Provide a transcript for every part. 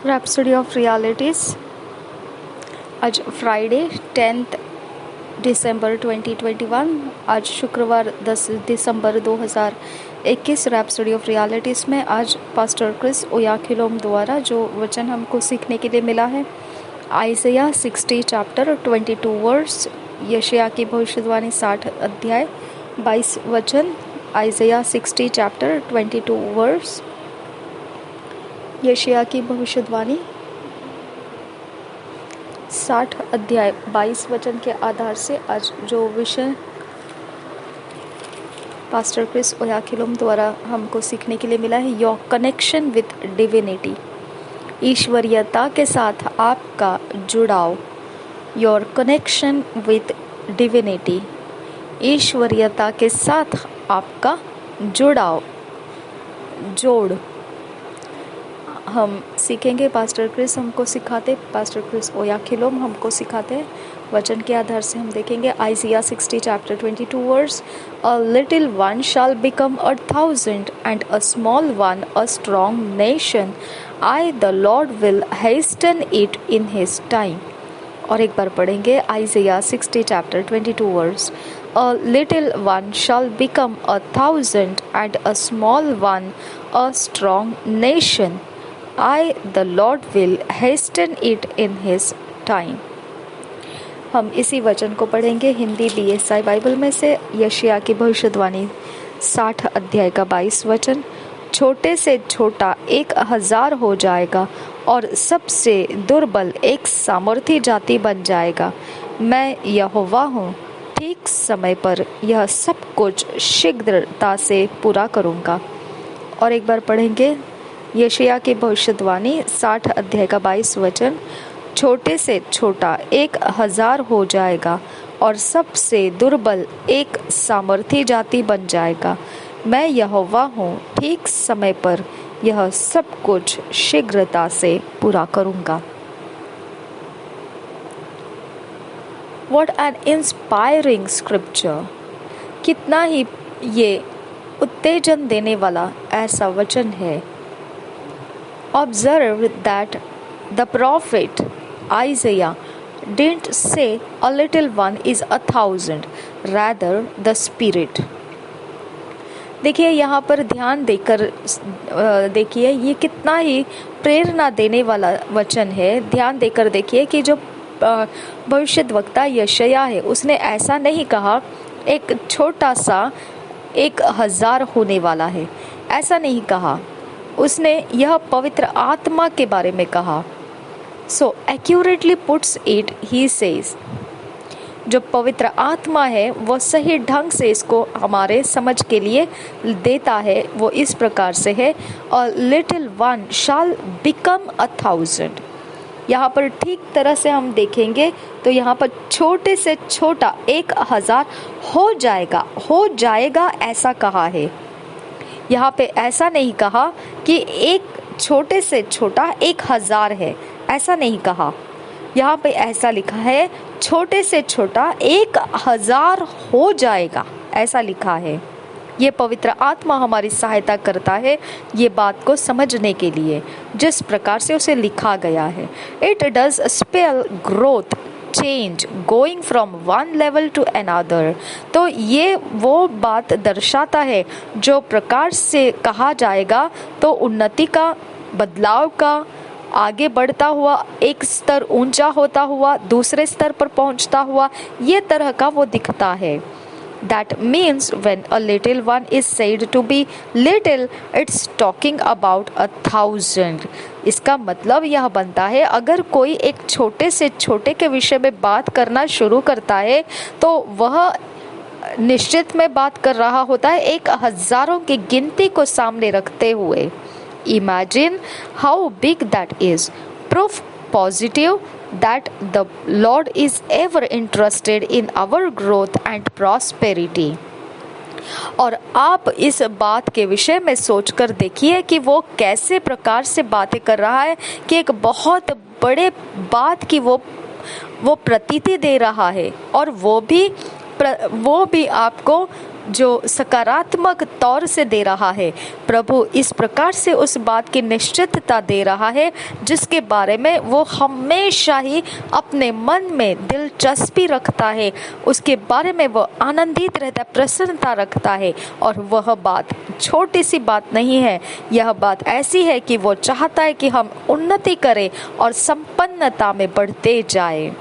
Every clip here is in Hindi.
Rhapsody of realities. आज फ्राइडे 10 दिसंबर 2021। आज शुक्रवार 10 दिसंबर 2021। रैप्सोडी ऑफ रियलिटीज़ में आज पास्टर क्रिस ओयाखिलोम द्वारा जो वचन हमको सीखने के लिए मिला है, आइज़ाया 60 चैप्टर 22 वर्स, यशायाह की भविष्यवाणी 60 अध्याय 22 वचन। आइज़ाया 60 चैप्टर 22 वर्स, यशायाह की भविष्यवाणी 60 अध्याय 22 वचन के आधार से आज जो विषय पास्टर क्रिस ओयाखिलोम द्वारा हमको सीखने के लिए मिला है, योर कनेक्शन विथ डिविनिटी, ईश्वरीयता के साथ आपका जुड़ाव। योर कनेक्शन विथ डिविनिटी, ईश्वरीयता के साथ आपका जुड़ाव, जोड़। हम सीखेंगे pastor Chris pastor Chris Oyakhilome हमको सिखाते हैं। वचन के आधार से हम देखेंगे Isaiah 60 chapter 22 verse, a little one shall become 1,000 and a small one a strong nation, I the Lord will hasten it in his time. और एक बार पढ़ेंगे आइज़ाया 60 chapter 22 verse, a little one shall become 1,000 and a small one a strong nation, I the Lord will hasten it in his time। हम इसी वचन को पढ़ेंगे हिंदी BSI बाइबल में से। यशायाह की भविष्यवाणी 60 अध्याय का 22 वचन, छोटे से छोटा 1,000 हो जाएगा और सबसे दुर्बल एक सामर्थी जाति बन जाएगा। मैं यहोवा हूँ, ठीक समय पर यह सब कुछ शीघ्रता से पूरा करूँगा। और एक बार पढ़ेंगे यशायाह की भविष्यवाणी 60 अध्याय का 22 वचन, छोटे से छोटा 1,000 हो जाएगा और सबसे दुर्बल एक सामर्थी जाति बन जाएगा। मैं यहोवा हूँ, ठीक समय पर यह सब कुछ शीघ्रता से पूरा करूँगा। What an inspiring scripture! कितना ही ये उत्तेजन देने वाला ऐसा वचन है। Observe that the prophet Isaiah didn't say a little one is 1,000, rather the spirit। देखिए यहाँ पर ध्यान देकर देखिए ये कितना ही प्रेरणा देने वाला वचन है। ध्यान देकर देखिए कि जो भविष्यद्वक्ता यशायाह है उसने ऐसा नहीं कहा एक छोटा सा 1,000 होने वाला है, ऐसा नहीं कहा। उसने यह पवित्र आत्मा के बारे में कहा। So accurately puts it, he says, जो पवित्र आत्मा है वो सही ढंग से इसको हमारे समझ के लिए देता है। वो इस प्रकार से है, a little one shall become 1,000। यहाँ पर ठीक तरह से हम देखेंगे तो यहाँ पर छोटे से छोटा 1,000 हो जाएगा ऐसा कहा है। यहाँ पे ऐसा नहीं कहा कि एक छोटे से छोटा 1,000 है, ऐसा नहीं कहा। यहाँ पे ऐसा लिखा है छोटे से छोटा 1,000 हो जाएगा, ऐसा लिखा है। ये पवित्र आत्मा हमारी सहायता करता है ये बात को समझने के लिए जिस प्रकार से उसे लिखा गया है। It does spell growth, change, going from one level to another. तो ये वो बात दर्शाता है जो प्रकार से कहा जाएगा तो उन्नति का, बदलाव का, आगे बढ़ता हुआ, एक स्तर ऊंचा होता हुआ दूसरे स्तर पर पहुंचता हुआ, ये तरह का वो दिखता है। That means when a little one is said to be little, it's talking about 1,000। इसका मतलब यह बनता है अगर कोई एक छोटे से छोटे के विषय में बात करना शुरू करता है तो वह निश्चित में बात कर रहा होता है 1,000 की गिनती को सामने रखते हुए। Imagine how big that is। Proof positive that the Lord is ever interested in our growth and prosperity। और आप इस बात के विषय में सोचकर देखिए कि वो कैसे प्रकार से बातें कर रहा है कि एक बहुत बड़े बात की वो प्रतीति दे रहा है और वो भी आपको जो सकारात्मक तौर से दे रहा है। प्रभु इस प्रकार से उस बात की निश्चितता दे रहा है जिसके बारे में वो हमेशा ही अपने मन में दिलचस्पी रखता है, उसके बारे में वो आनंदित रहता है, प्रसन्नता रखता है। और वह बात छोटी सी बात नहीं है, यह बात ऐसी है कि वो चाहता है कि हम उन्नति करें और संपन्नता में बढ़ते जाएं।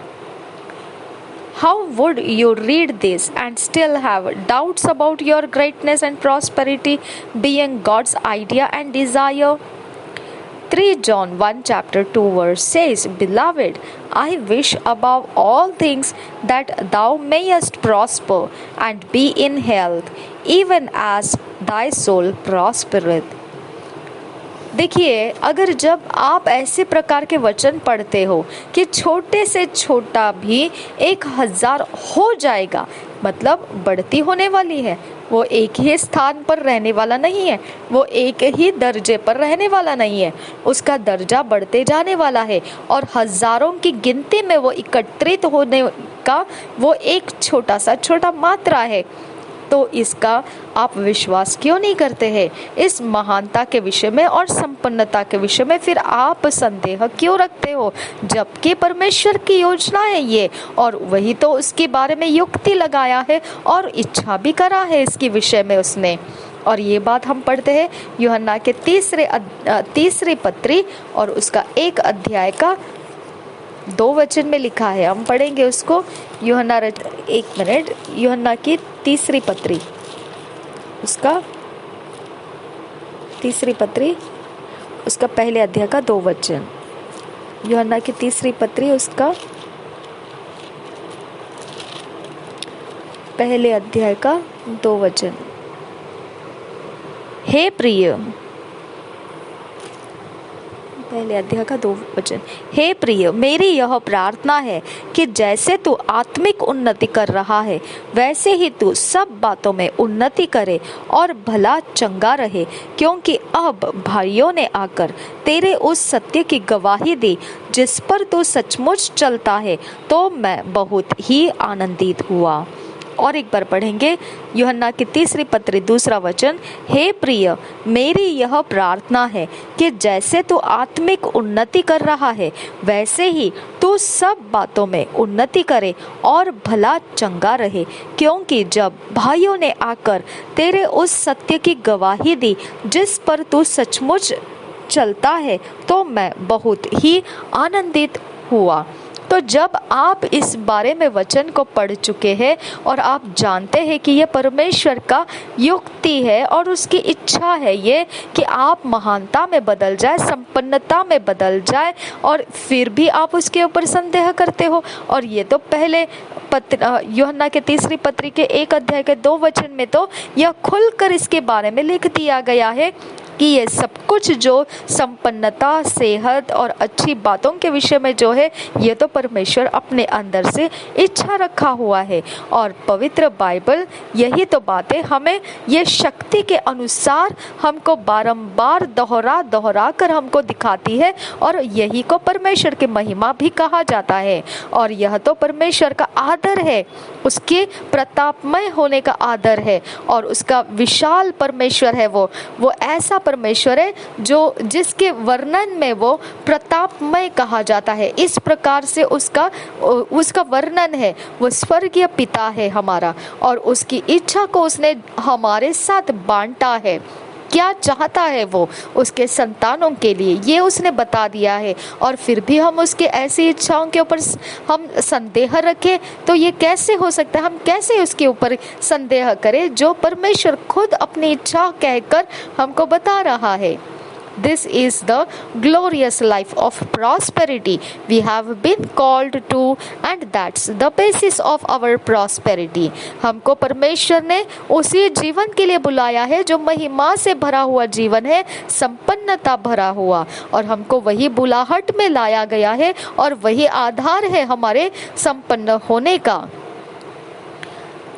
How would you read this and still have doubts about your greatness and prosperity being God's idea and desire? 3 John 1 chapter 2 verse says, Beloved, I wish above all things that thou mayest prosper and be in health, even as thy soul prospereth. देखिए, अगर जब आप ऐसे प्रकार के वचन पढ़ते हो कि छोटे से छोटा भी 1000 हो जाएगा, मतलब बढ़ती होने वाली है, वो एक ही स्थान पर रहने वाला नहीं है, वो एक ही दर्जे पर रहने वाला नहीं है, उसका दर्जा बढ़ते जाने वाला है और हजारों की गिनती में वो एकत्रित होने का वो एक छोटा मात्रा है। तो इसका आप विश्वास क्यों नहीं करते हैं? इस महानता के विषय में और संपन्नता के विषय में फिर आप संदेह क्यों रखते हो, जबकि परमेश्वर की योजना है ये, और वही तो उसके बारे में युक्ति लगाया है और इच्छा भी करा है इसके विषय में उसने। और ये बात हम पढ़ते हैं यूहन्ना के तीसरी पत्री और उसका 1 अध्याय का 2 वचन में लिखा है। हम पढ़ेंगे उसको। यूहन्ना की तीसरी पत्री, उसका तीसरी पत्री, उसका 1 अध्याय का 2 वचन। यूहन्ना की तीसरी पत्री, उसका 1 अध्याय का 2 वचन। हे प्रिय, 1 अध्याय का 2 वचन। हे प्रिय, मेरी यह प्रार्थना है कि जैसे तू आत्मिक उन्नति कर रहा है वैसे ही तू सब बातों में उन्नति करे और भला चंगा रहे, क्योंकि अब भाइयों ने आकर तेरे उस सत्य की गवाही दी जिस पर तू सचमुच चलता है, तो मैं बहुत ही आनंदित हुआ। और एक बार पढ़ेंगे यूहन्ना की तीसरी पत्री 2 वचन। हे प्रिय, मेरी यह प्रार्थना है कि जैसे तू आत्मिक उन्नति कर रहा है वैसे ही तू सब बातों में उन्नति करे और भला चंगा रहे, क्योंकि जब भाइयों ने आकर तेरे उस सत्य की गवाही दी जिस पर तू सचमुच चलता है, तो मैं बहुत ही आनंदित हुआ। तो जब आप इस बारे में वचन को पढ़ चुके हैं और आप जानते हैं कि यह परमेश्वर का युक्ति है और उसकी इच्छा है ये कि आप महानता में बदल जाए, संपन्नता में बदल जाए, और फिर भी आप उसके ऊपर संदेह करते हो। और ये तो पहले यूहन्ना के तीसरी पत्री के 1 अध्याय के 2 वचन में तो यह खुलकर इसके बारे में लिख दिया गया है कि ये सब कुछ जो संपन्नता, सेहत और अच्छी बातों के विषय में जो है, ये तो परमेश्वर अपने अंदर से इच्छा रखा हुआ है। और पवित्र बाइबल यही तो बातें हमें ये शक्ति के अनुसार हमको बारंबार दोहरा कर हमको दिखाती है, और यही को परमेश्वर की महिमा भी कहा जाता है। और यह तो परमेश्वर का आदर है, उसके प्रतापमय होने का आदर है, और उसका विशाल परमेश्वर है। वो ऐसा परमेश्वर है जिसके वर्णन में वो प्रतापमय कहा जाता है। इस प्रकार से उसका वर्णन है। वो स्वर्गीय पिता है हमारा, और उसकी इच्छा को उसने हमारे साथ बांटा है। क्या चाहता है वो उसके संतानों के लिए, ये उसने बता दिया है। और फिर भी हम उसके ऐसी इच्छाओं के ऊपर हम संदेह रखें, तो ये कैसे हो सकता है? हम कैसे उसके ऊपर संदेह करें जो परमेश्वर खुद अपनी इच्छा कहकर हमको बता रहा है। This is the glorious life of prosperity we have been called to, and that's the basis of our prosperity. हमको परमेश्वर ने उसी जीवन के लिए बुलाया है जो महिमा से भरा हुआ जीवन है, संपन्नता भरा हुआ, और हमको वही बुलाहट में लाया गया है, और वही आधार है हमारे संपन्न होने का।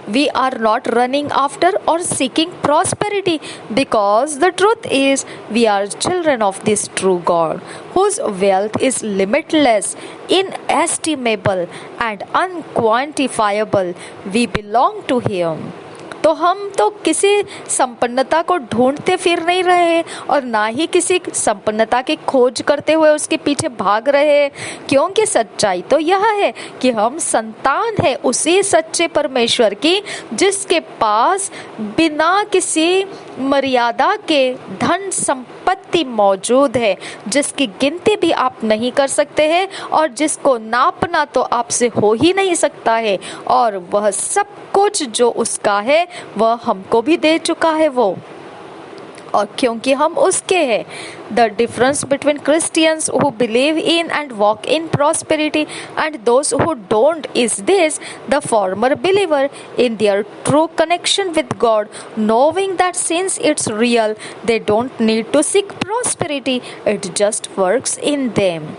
We are not running after or seeking prosperity, because the truth is we are children of this true God, whose wealth is limitless, inestimable and unquantifiable. We belong to Him. तो हम तो किसी संपन्नता को ढूंढते फिर नहीं रहे और ना ही किसी संपन्नता की खोज करते हुए उसके पीछे भाग रहे, क्योंकि सच्चाई तो यह है कि हम संतान है उसी सच्चे परमेश्वर की, जिसके पास बिना किसी मर्यादा के धन संपत्ति मौजूद है, जिसकी गिनती भी आप नहीं कर सकते हैं और जिसको नापना तो आपसे हो ही नहीं सकता है, और वह सब कुछ जो उसका है वह हमको भी दे चुका है वो, और क्योंकि हम उसके हैं। The difference between Christians who believe in and walk in prosperity and those who don't is this: the former believer in their true connection with God, knowing that since it's real, they don't need to seek prosperity, it just works in them.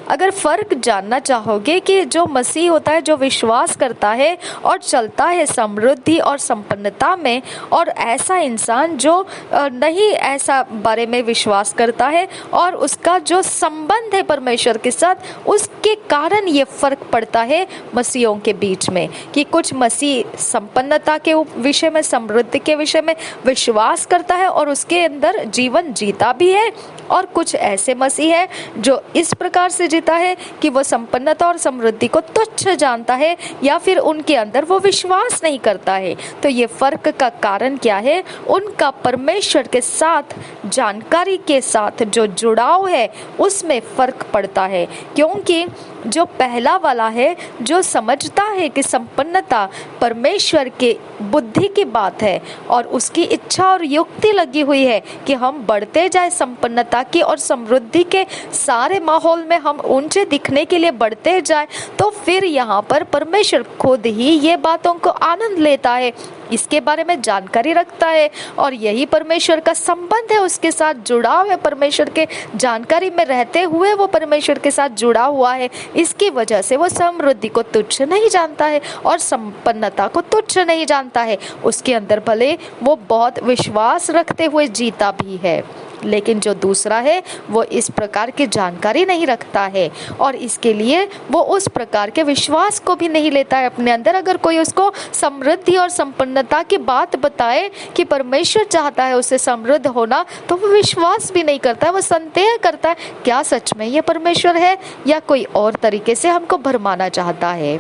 अगर फर्क जानना चाहोगे कि जो मसीह होता है, जो विश्वास करता है और चलता है समृद्धि और संपन्नता में, और ऐसा इंसान जो नहीं ऐसा बारे में विश्वास करता है और उसका जो संबंध है परमेश्वर के साथ, उसके कारण ये फर्क पड़ता है मसीहों के बीच में, कि कुछ मसीह संपन्नता के विषय में, समृद्धि के विषय में विश्वास करता है और उसके अंदर जीवन जीता भी है, और कुछ ऐसे मसीह है जो इस प्रकार से जीता है कि वो संपन्नता और समृद्धि को तुच्छ जानता है या फिर उनके अंदर वो विश्वास नहीं करता है। तो ये फर्क का कारण क्या है? उनका परमेश्वर के साथ जानकारी के साथ जो जुड़ाव है उसमें फर्क पड़ता है, क्योंकि जो पहला वाला है, जो समझता है कि संपन्नता परमेश्वर के बुद्धि की बात है और उसकी इच्छा और युक्ति लगी हुई है कि हम बढ़ते जाए संपन्नता की और समृद्धि के सारे माहौल में हम ऊंचे दिखने के लिए बढ़ते जाए, तो फिर यहाँ पर परमेश्वर खुद ही ये बातों को आनंद लेता है, इसके बारे में जानकारी रखता है, और यही परमेश्वर का संबंध है, उसके साथ जुड़ाव है, परमेश्वर के जानकारी में रहते हुए वो परमेश्वर के साथ जुड़ा हुआ है। इसकी वजह से वो समृद्धि को तुच्छ नहीं जानता है और संपन्नता को तुच्छ नहीं जानता है। उसके अंदर भले वो बहुत विश्वास रखते हुए जीता भी है, लेकिन जो दूसरा है वो इस प्रकार की जानकारी नहीं रखता है और इसके लिए वो उस प्रकार के विश्वास को भी नहीं लेता है अपने अंदर। अगर कोई उसको समृद्धि और संपन्नता की बात बताए कि परमेश्वर चाहता है उसे समृद्ध होना, तो वो विश्वास भी नहीं करता है, वो संदेह करता है क्या सच में ये परमेश्वर है या कोई और तरीके से हमको भरमाना चाहता है।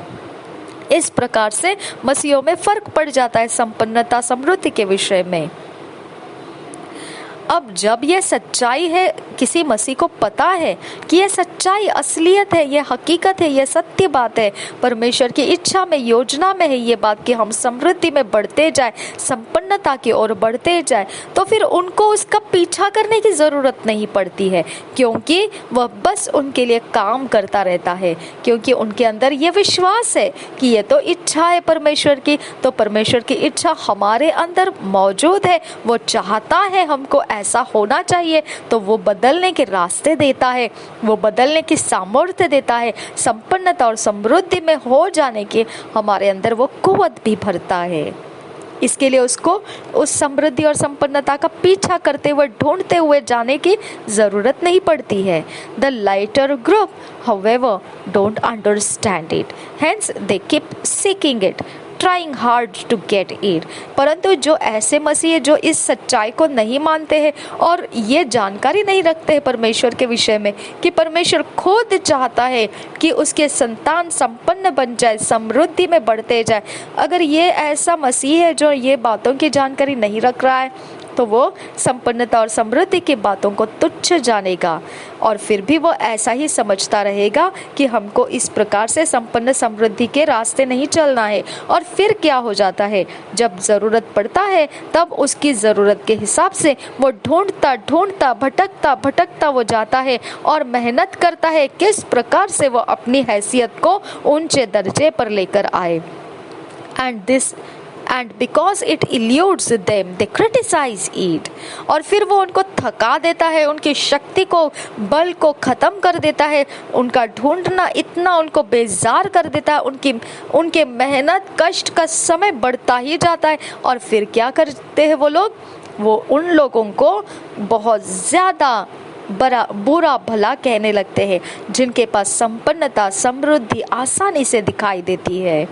इस प्रकार से मसीहों में फर्क पड़ जाता है संपन्नता समृद्धि के विषय में। अब जब ये सच्चाई है, किसी मसीह को पता है कि ये सच्चाई असलियत है, ये हकीकत है, ये सत्य बात है, परमेश्वर की इच्छा में, योजना में है ये बात कि हम समृद्धि में बढ़ते जाए, संपन्नता की ओर बढ़ते जाए, तो फिर उनको उसका पीछा करने की ज़रूरत नहीं पड़ती है, क्योंकि वह बस उनके लिए काम करता रहता है, क्योंकि उनके अंदर ये विश्वास है कि ये तो इच्छा है परमेश्वर की, तो परमेश्वर की इच्छा हमारे अंदर मौजूद है, वो चाहता है हमको ऐसा होना चाहिए, तो वो बदलने के रास्ते देता है, वो बदलने की सामर्थ्य देता है, संपन्नता और समृद्धि में हो जाने की हमारे अंदर वो कुव्वत भी भरता है। इसके लिए उसको उस समृद्धि और संपन्नता का पीछा करते हुए, ढूंढते हुए जाने की जरूरत नहीं पड़ती है। The lighter group however don't understand it, hence they keep seeking it, trying hard to get it। परंतु जो ऐसे मसीह जो इस सच्चाई को नहीं मानते हैं और ये जानकारी नहीं रखते हैं परमेश्वर के विषय में कि परमेश्वर खुद चाहता है कि उसके संतान संपन्न बन जाए, समृद्धि में बढ़ते जाए, अगर ये ऐसा मसीह है जो ये बातों की जानकारी नहीं रख रहा है, तो वो संपन्नता और समृद्धि की बातों को तुच्छ जानेगा और फिर भी वो ऐसा ही समझता रहेगा कि हमको इस प्रकार से संपन्न समृद्धि के रास्ते नहीं चलना है। और फिर क्या हो जाता है, जब ज़रूरत पड़ता है तब उसकी ज़रूरत के हिसाब से वो ढूंढता ढूंढता भटकता भटकता वो जाता है और मेहनत करता है किस प्रकार से वो अपनी हैसियत को ऊंचे दर्जे पर लेकर आए। And because it eludes them, they criticize it। और फिर वो उनको थका देता है, उनकी शक्ति को, बल को ख़त्म कर देता है, उनका ढूंढना इतना उनको बेजार कर देता है, उनके मेहनत कष्ट का समय बढ़ता ही जाता है। और फिर क्या करते हैं वो लोग, वो उन लोगों को बहुत ज़्यादा बुरा भला कहने लगते हैं जिनके पास संपन्नता समृद्धि आसानी से दिखाई देती है।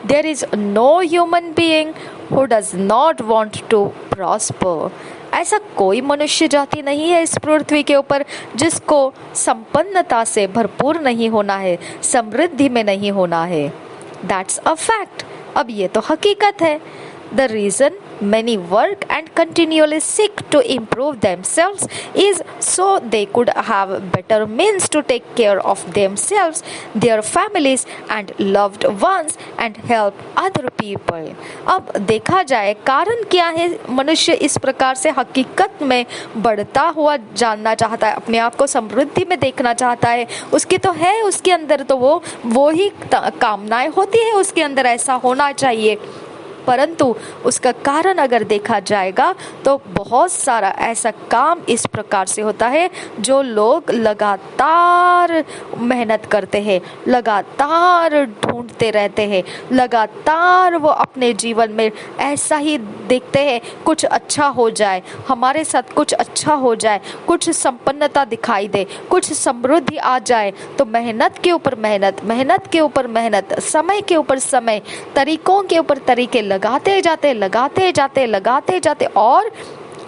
There is no human being who does not want to prosper. ऐसा कोई मनुष्य जाति नहीं है इस पृथ्वी के ऊपर जिसको संपन्नता से भरपूर नहीं होना है, समृद्धि में नहीं होना है। That's a fact. अब ये तो हकीकत है। The reason many work and continually seek to improve themselves is so they could have better means to take care of themselves, their families and loved ones and help other people. अब देखा जाए कारण क्या है, मनुष्य इस प्रकार से हकीकत में बढ़ता हुआ जानना चाहता है, अपने आप को समृद्धि में देखना चाहता है। उसकी तो है, उसके अंदर तो वो ही कामनाएं होती है, उसके अंदर ऐसा होना चाहिए, परंतु उसका कारण अगर देखा जाएगा तो बहुत सारा ऐसा काम इस प्रकार से होता है जो लोग लगातार मेहनत करते हैं, लगातार ढूंढते रहते हैं, लगातार वो अपने जीवन में ऐसा ही देखते हैं कुछ अच्छा हो जाए, हमारे साथ कुछ अच्छा हो जाए, कुछ संपन्नता दिखाई दे, कुछ समृद्धि आ जाए, तो मेहनत के ऊपर मेहनत, मेहनत के ऊपर मेहनत, समय के ऊपर समय, तरीकों के ऊपर तरीके लगाते जाते और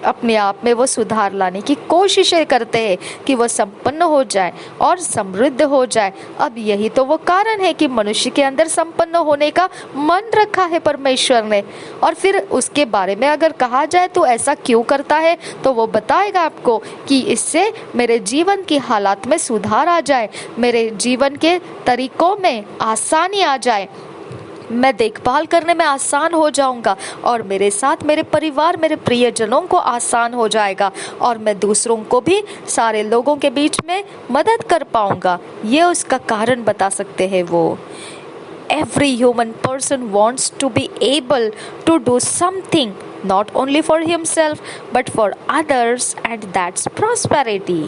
अपने आप में वो सुधार लाने की कोशिशें करते हैं कि वो संपन्न हो जाए और समृद्ध हो जाए। अब यही तो वो कारण है कि मनुष्य के अंदर संपन्न होने का मन रखा है परमेश्वर ने। और फिर उसके बारे में अगर कहा जाए तो ऐसा क्यों करता है, तो वो बताएगा आपको कि इससे मेरे जीवन की हालात में सुधार आ जाए, मेरे जीवन के तरीकों में आसानी आ जाए, मैं देखभाल करने में आसान हो जाऊंगा और मेरे साथ मेरे परिवार, मेरे प्रियजनों को आसान हो जाएगा और मैं दूसरों को भी, सारे लोगों के बीच में मदद कर पाऊंगा। ये उसका कारण बता सकते हैं वो। Every human person wants to be able to do something not only for himself but for others, and that's prosperity.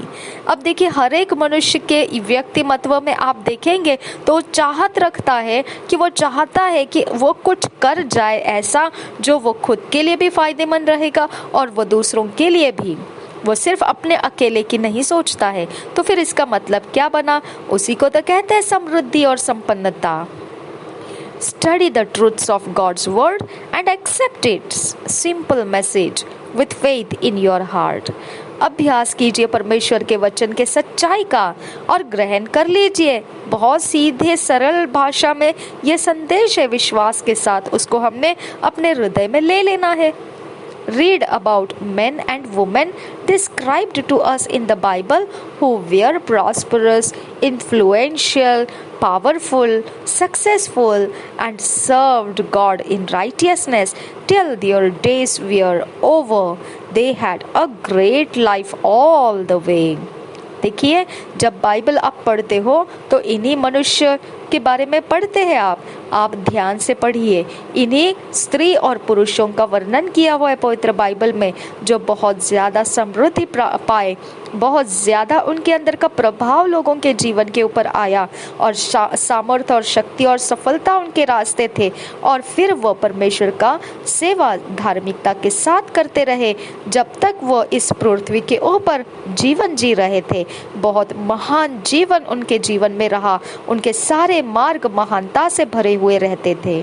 अब देखिए हर एक मनुष्य के व्यक्तिमत्व में आप देखेंगे तो चाहत रखता है कि वो चाहता है कि वो कुछ कर जाए ऐसा जो वो खुद के लिए भी फायदेमंद रहेगा और वो दूसरों के लिए भी। वो सिर्फ अपने अकेले की नहीं सोचता है। तो फिर इसका मतलब क्या बना? उसी को तो कहते हैं समृद्धि और संपन्नता। Study the truths of God's word and accept its simple message with faith in your heart. अभ्यास कीजिए परमेश्वर के वचन के सच्चाई का और ग्रहण कर लीजिए। बहुत सीधे सरल भाषा में ये संदेश है, विश्वास के साथ उसको हमने अपने हृदय में ले लेना है। Read about men and women described to us in the Bible who were prosperous, influential, powerful, successful, and served God in righteousness till their days were over. They had a great life all the way. देखिए जब बाइबल आप पढ़ते हो तो इन्हीं मनुष्य के बारे में पढ़ते हैं आप ध्यान से पढ़िए। इन्हीं स्त्री और पुरुषों का वर्णन किया हुआ है पवित्र बाइबल में, जो बहुत ज़्यादा समृद्धि पाए, बहुत ज़्यादा उनके अंदर का प्रभाव लोगों के जीवन के ऊपर आया और सामर्थ्य और शक्ति और सफलता उनके रास्ते थे। और फिर वो परमेश्वर का सेवा धार्मिकता के साथ करते रहे जब तक वो इस पृथ्वी के ऊपर जीवन जी रहे थे। बहुत महान जीवन उनके जीवन में रहा, उनके सारे मार्ग महानता से भरे हुए रहते थे।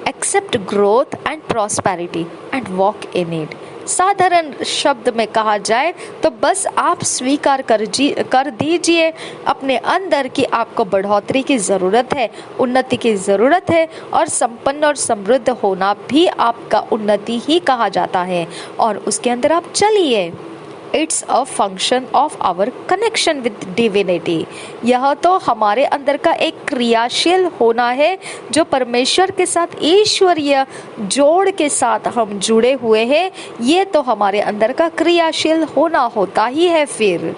Accept growth and prosperity and walk in it. साधारण शब्द में कहा जाए तो बस आप स्वीकार कर दीजिए अपने अंदर कि आपको बढ़ोतरी की ज़रूरत है, उन्नति की ज़रूरत है, और संपन्न और समृद्ध होना भी आपका उन्नति ही कहा जाता है, और उसके अंदर आप चलिए। It's a function of our connection with divinity. यह तो हमारे अंदर का एक क्रियाशील होना है जो परमेश्वर के साथ, ईश्वरीय जोड़ के साथ हम जुड़े हुए हैं। ये तो हमारे अंदर का क्रियाशील होना होता ही है। फिर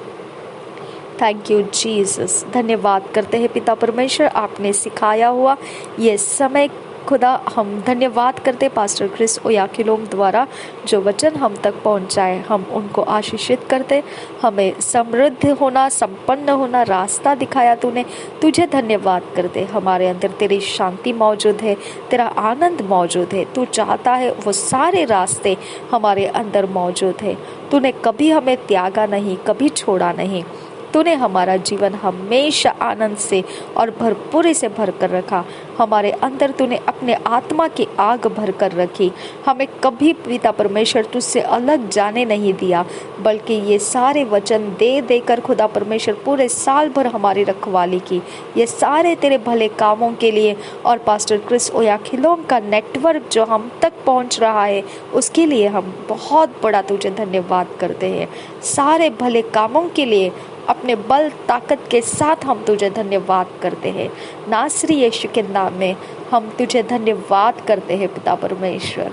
थैंक यू जीसस, धन्यवाद करते हैं पिता परमेश्वर, आपने सिखाया हुआ ये समय खुदा हम धन्यवाद करते पास्टर क्रिस ओयाखिलोम द्वारा जो वचन हम तक पहुंचाए, हम उनको आशीषित करते। हमें समृद्ध होना, संपन्न होना रास्ता दिखाया तूने, तुझे धन्यवाद करते। हमारे अंदर तेरी शांति मौजूद है, तेरा आनंद मौजूद है, तू चाहता है वो सारे रास्ते हमारे अंदर मौजूद है। तूने कभी हमें त्यागा नहीं, कभी छोड़ा नहीं। तूने हमारा जीवन हमेशा आनंद से और भरपूरी से भर कर रखा। हमारे अंदर तूने अपने आत्मा की आग भर कर रखी। हमें कभी पिता परमेश्वर तुझसे अलग जाने नहीं दिया, बल्कि ये सारे वचन दे देकर खुदा परमेश्वर पूरे साल भर हमारी रखवाली की। ये सारे तेरे भले कामों के लिए और पास्टर क्रिस ओयाखिलोम का नेटवर्क जो हम तक पहुंच रहा है उसके लिए हम बहुत बड़ा तुझे धन्यवाद करते हैं। सारे भले कामों के लिए अपने बल ताकत के साथ हम तुझे धन्यवाद करते हैं। नासरी यीशु के नाम में हम तुझे धन्यवाद करते हैं पिता परमेश्वर।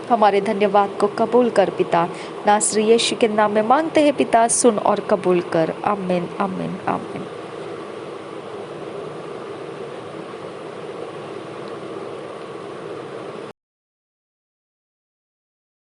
हमारे धन्यवाद को कबूल कर पिता। नासरी यीशु के नाम में मांगते हैं पिता, सुन और कबूल कर। आमीन आमीन आमीन।